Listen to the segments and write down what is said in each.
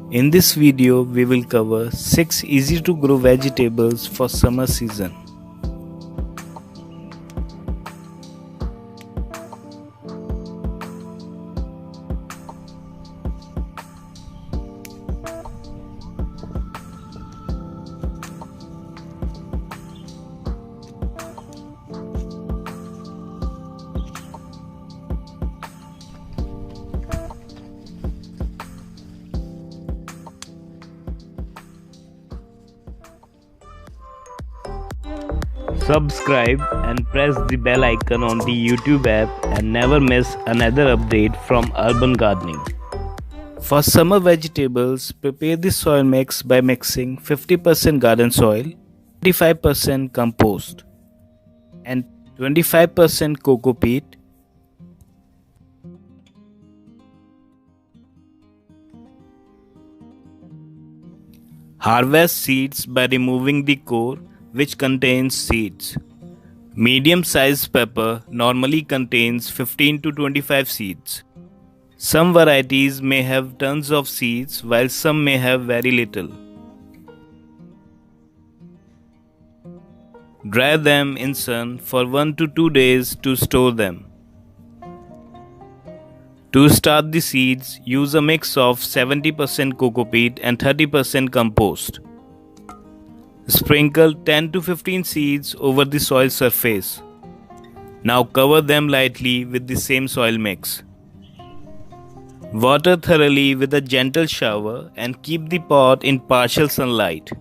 In this video, we will cover 6 easy to grow vegetables for summer season. Subscribe and press the bell icon on the YouTube app and never miss another update from Urban Gardening. For summer vegetables, prepare the soil mix by mixing 50% garden soil, 25% compost, and 25% coco peat. Harvest seeds by removing the core, which contains seeds. Medium-sized pepper normally contains 15 to 25 seeds. Some varieties may have tons of seeds while some may have very little. Dry them in sun for 1 to 2 days to store them. To start the seeds, use a mix of 70% coco peat and 30% compost. Sprinkle 10 to 15 seeds over the soil surface. Now cover them lightly with the same soil mix. Water thoroughly with a gentle shower and keep the pot in partial sunlight.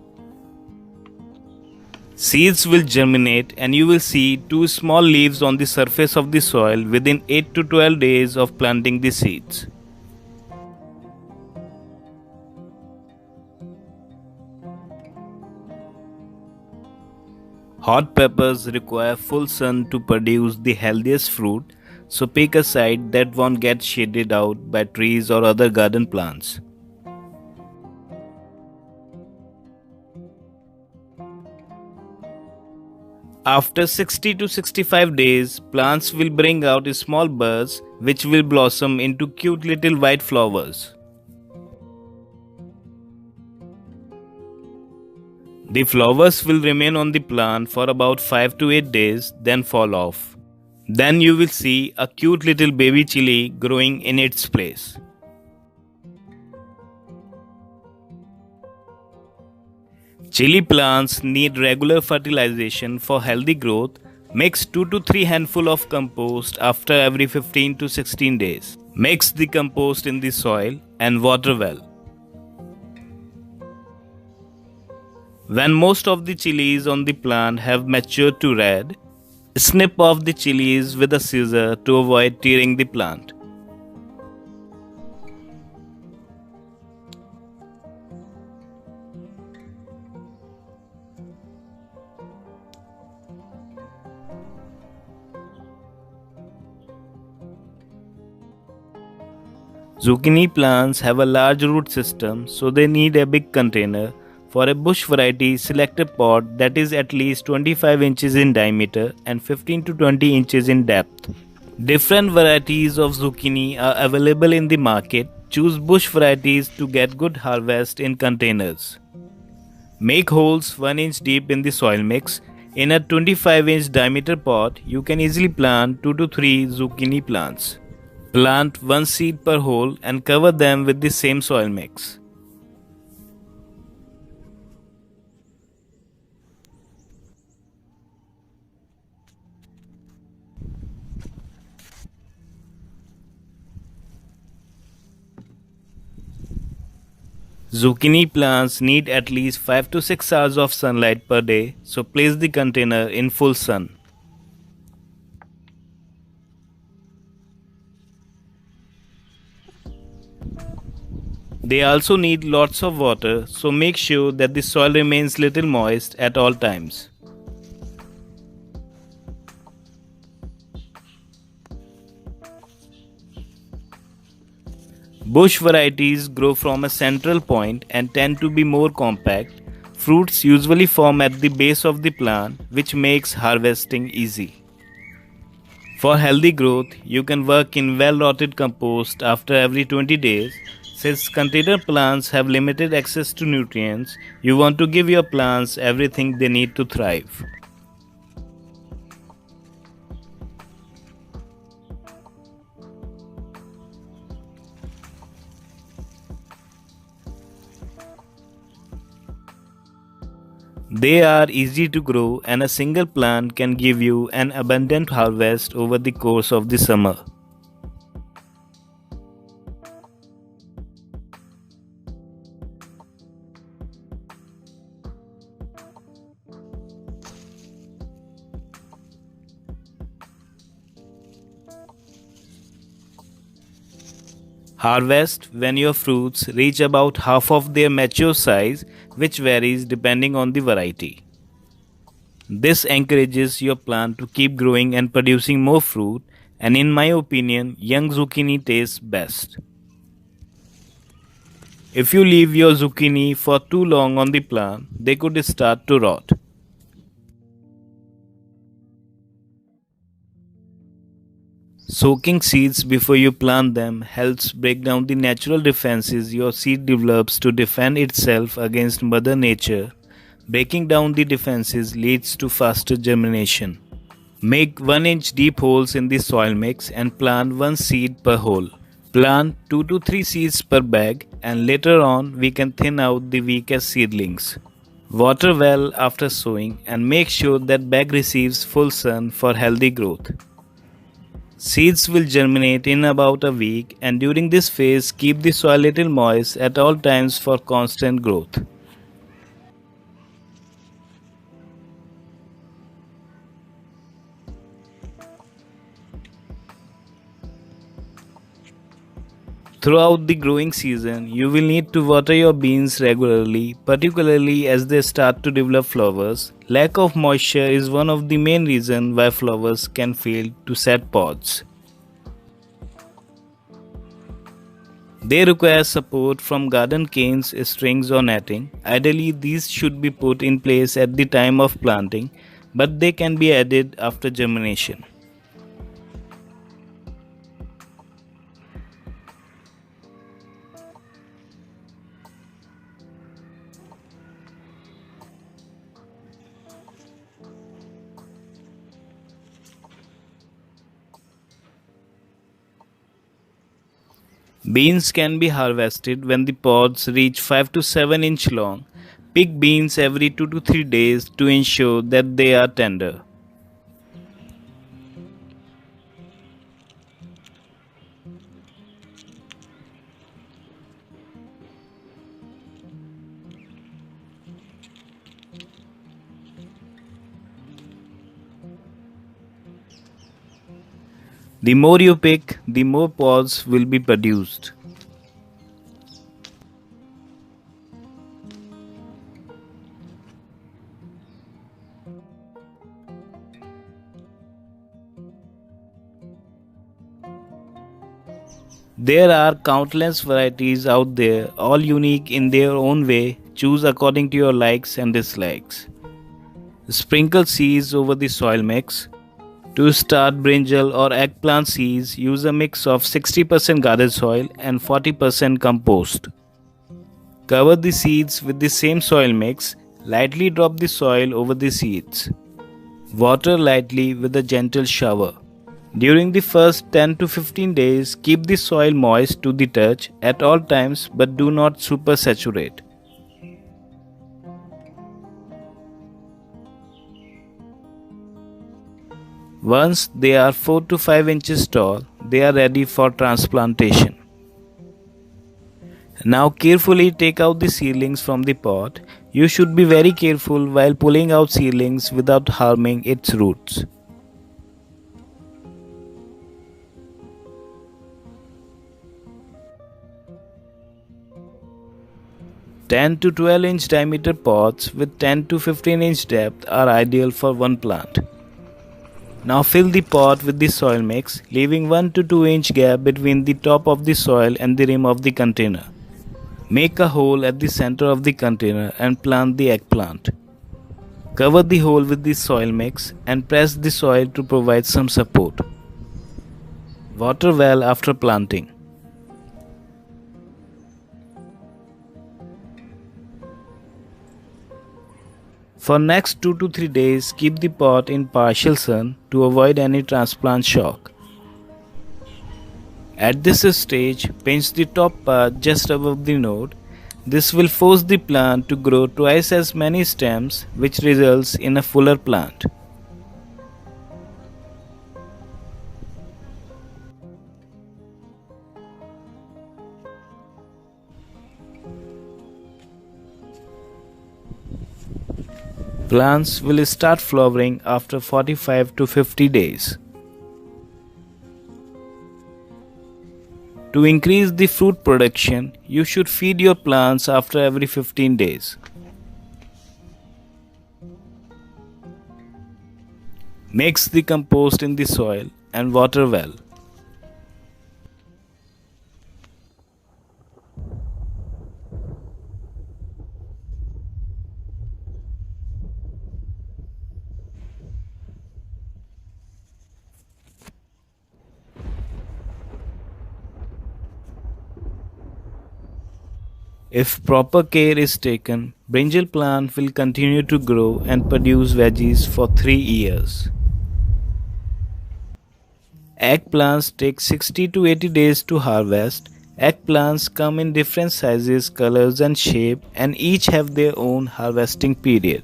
Seeds will germinate and you will see 2 small leaves on the surface of the soil within 8 to 12 days of planting the seeds. Hot peppers require full sun to produce the healthiest fruit, so pick a side that won't get shaded out by trees or other garden plants. After 60 to 65 days, plants will bring out small buds which will blossom into cute little white flowers. The flowers will remain on the plant for about 5 to 8 days, then fall off. Then you will see a cute little baby chili growing in its place. Chili plants need regular fertilization for healthy growth. Mix 2 to 3 handfuls of compost after every 15 to 16 days. Mix the compost in the soil and water well. When most of the chilies on the plant have matured to red, snip off the chilies with a scissor to avoid tearing the plant. Zucchini plants have a large root system, so they need a big container. For a bush variety, select a pot that is at least 25 inches in diameter and 15 to 20 inches in depth. Different varieties of zucchini are available in the market. Choose bush varieties to get good harvest in containers. Make holes 1 inch deep in the soil mix. In a 25-inch diameter pot, you can easily plant 2 to 3 zucchini plants. Plant 1 seed per hole and cover them with the same soil mix. Zucchini plants need at least 5 to 6 hours of sunlight per day, so place the container in full sun. They also need lots of water, so make sure that the soil remains little moist at all times. Bush varieties grow from a central point and tend to be more compact. Fruits usually form at the base of the plant, which makes harvesting easy. For healthy growth, you can work in well-rotted compost after every 20 days. Since container plants have limited access to nutrients, you want to give your plants everything they need to thrive. They are easy to grow, and a single plant can give you an abundant harvest over the course of the summer. Harvest when your fruits reach about half of their mature size, which varies depending on the variety. This encourages your plant to keep growing and producing more fruit, and in my opinion, young zucchini tastes best. If you leave your zucchini for too long on the plant, they could start to rot. Soaking seeds before you plant them helps break down the natural defenses your seed develops to defend itself against Mother Nature. Breaking down the defenses leads to faster germination. Make 1-inch deep holes in the soil mix and plant 1 seed per hole. Plant 2 to 3 seeds per bag, and later on we can thin out the weakest seedlings. Water well after sowing and make sure that bag receives full sun for healthy growth. Seeds will germinate in about a week, and during this phase keep the soil little moist at all times for constant growth. Throughout the growing season, you will need to water your beans regularly, particularly as they start to develop flowers. Lack of moisture is one of the main reasons why flowers can fail to set pods. They require support from garden canes, strings or netting. Ideally, these should be put in place at the time of planting, but they can be added after germination. Beans can be harvested when the pods reach 5 to 7 inch long. Pick beans every 2 to 3 days to ensure that they are tender. The more you pick, the more pods will be produced. There are countless varieties out there, all unique in their own way. Choose according to your likes and dislikes. Sprinkle seeds over the soil mix. To start brinjal or eggplant seeds, use a mix of 60% garden soil and 40% compost. Cover the seeds with the same soil mix. Lightly drop the soil over the seeds. Water lightly with a gentle shower. During the first 10 to 15 days, keep the soil moist to the touch at all times, but do not supersaturate. Once they are 4 to 5 inches tall, they are ready for transplantation. Now carefully take out the seedlings from the pot. You should be very careful while pulling out seedlings without harming its roots. "10 to 12 inch diameter pots with 10 to 15 inch depth are ideal for one plant. Now fill the pot with the soil mix, leaving 1 to 2 inch gap between the top of the soil and the rim of the container. Make a hole at the center of the container and plant the eggplant. Cover the hole with the soil mix and press the soil to provide some support. Water well after planting. For next 2 to 3 days, keep the pot in partial sun to avoid any transplant shock. At this stage, pinch the top part just above the node. This will force the plant to grow twice as many stems, which results in a fuller plant. Plants will start flowering after 45 to 50 days. To increase the fruit production, you should feed your plants after every 15 days. Mix the compost in the soil and water well. If proper care is taken, brinjal plant will continue to grow and produce veggies for 3 years. Eggplants take 60 to 80 days to harvest. Eggplants come in different sizes, colors and shape and each have their own harvesting period.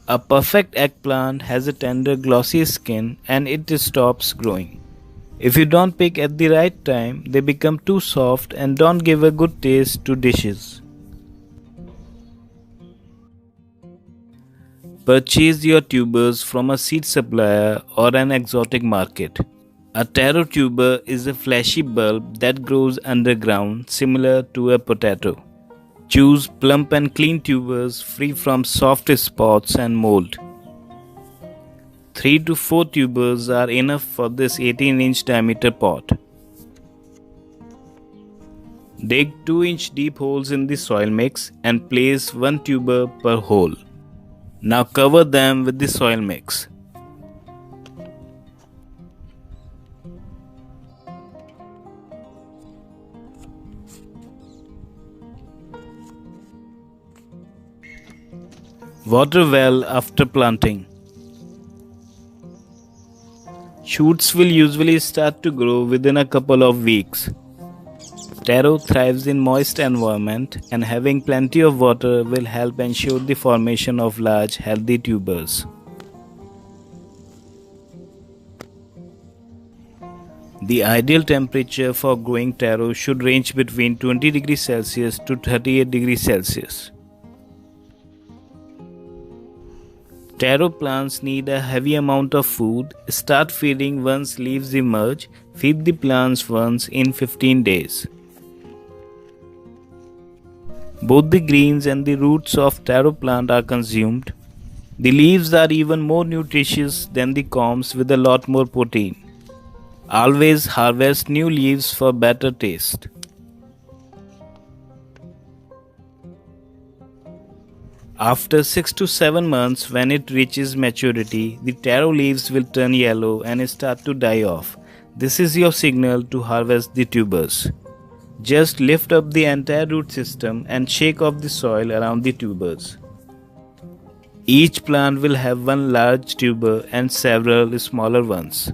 A perfect eggplant has a tender glossy skin and it stops growing. If you don't pick at the right time, they become too soft and don't give a good taste to dishes. Purchase your tubers from a seed supplier or an exotic market. A taro tuber is a fleshy bulb that grows underground, similar to a potato. Choose plump and clean tubers free from soft spots and mold. 3 to 4 tubers are enough for this 18-inch diameter pot. Dig 2-inch deep holes in the soil mix and place 1 tuber per hole. Now cover them with the soil mix. Water well after planting. Shoots will usually start to grow within a couple of weeks. Taro thrives in moist environment and having plenty of water will help ensure the formation of large healthy tubers. The ideal temperature for growing taro should range between 20 degrees Celsius to 38 degrees Celsius. Taro plants need a heavy amount of food. Start feeding once leaves emerge. Feed the plants once in 15 days. Both the greens and the roots of taro plant are consumed. The leaves are even more nutritious than the combs with a lot more protein. Always harvest new leaves for better taste. After 6 to 7 months, when it reaches maturity, the taro leaves will turn yellow and start to die off. This is your signal to harvest the tubers. Just lift up the entire root system and shake off the soil around the tubers. Each plant will have one large tuber and several smaller ones.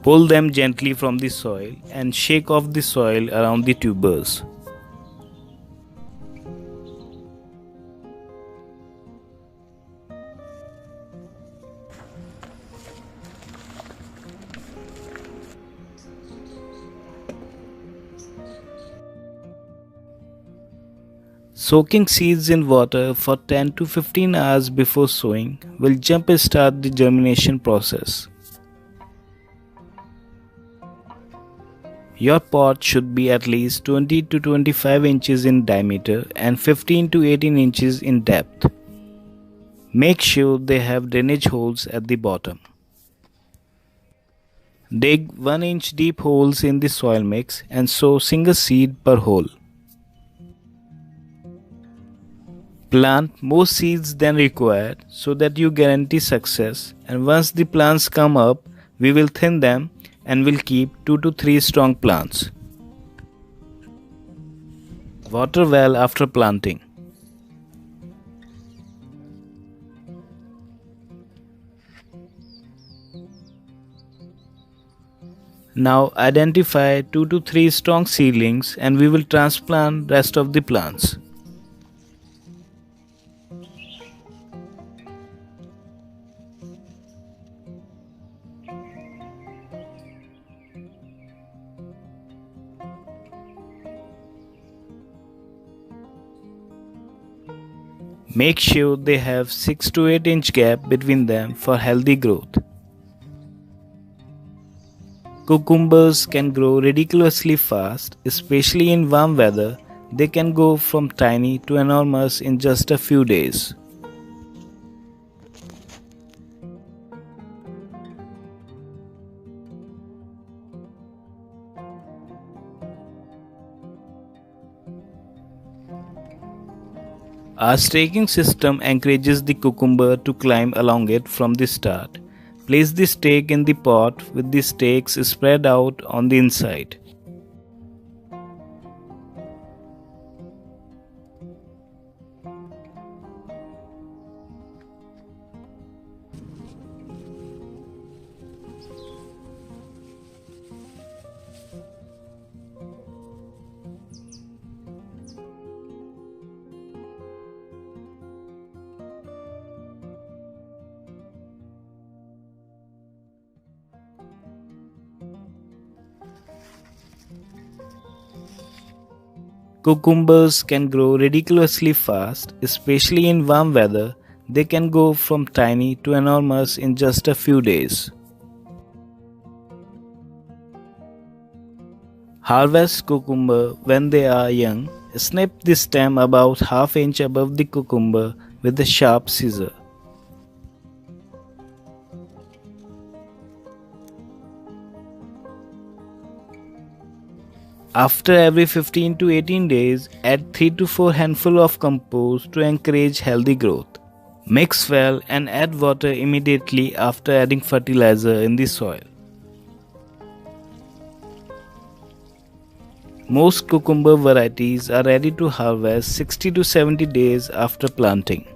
Pull them gently from the soil and shake off the soil around the tubers. Soaking seeds in water for 10 to 15 hours before sowing will jump-start the germination process. Your pot should be at least 20 to 25 inches in diameter and 15 to 18 inches in depth. Make sure they have drainage holes at the bottom. Dig 1 inch deep holes in the soil mix and sow single seed per hole. Plant more seeds than required so that you guarantee success, and once the plants come up, we will thin them and will keep 2 to 3 strong plants. Water well after planting. Now identify 2 to 3 strong seedlings and we will transplant rest of the plants. Make sure they have 6 to 8 inch gap between them for healthy growth. Cucumbers can grow ridiculously fast, especially in warm weather. They can go from tiny to enormous in just a few days. Our staking system encourages the cucumber to climb along it from the start. Place the stake in the pot with the stakes spread out on the inside. Cucumbers can grow ridiculously fast, especially in warm weather. They can go from tiny to enormous in just a few days. Harvest cucumber when they are young. Snip the stem about half inch above the cucumber with a sharp scissor. After every 15 to 18 days, add 3 to 4 handfuls of compost to encourage healthy growth. Mix well and add water immediately after adding fertilizer in the soil. Most cucumber varieties are ready to harvest 60 to 70 days after planting.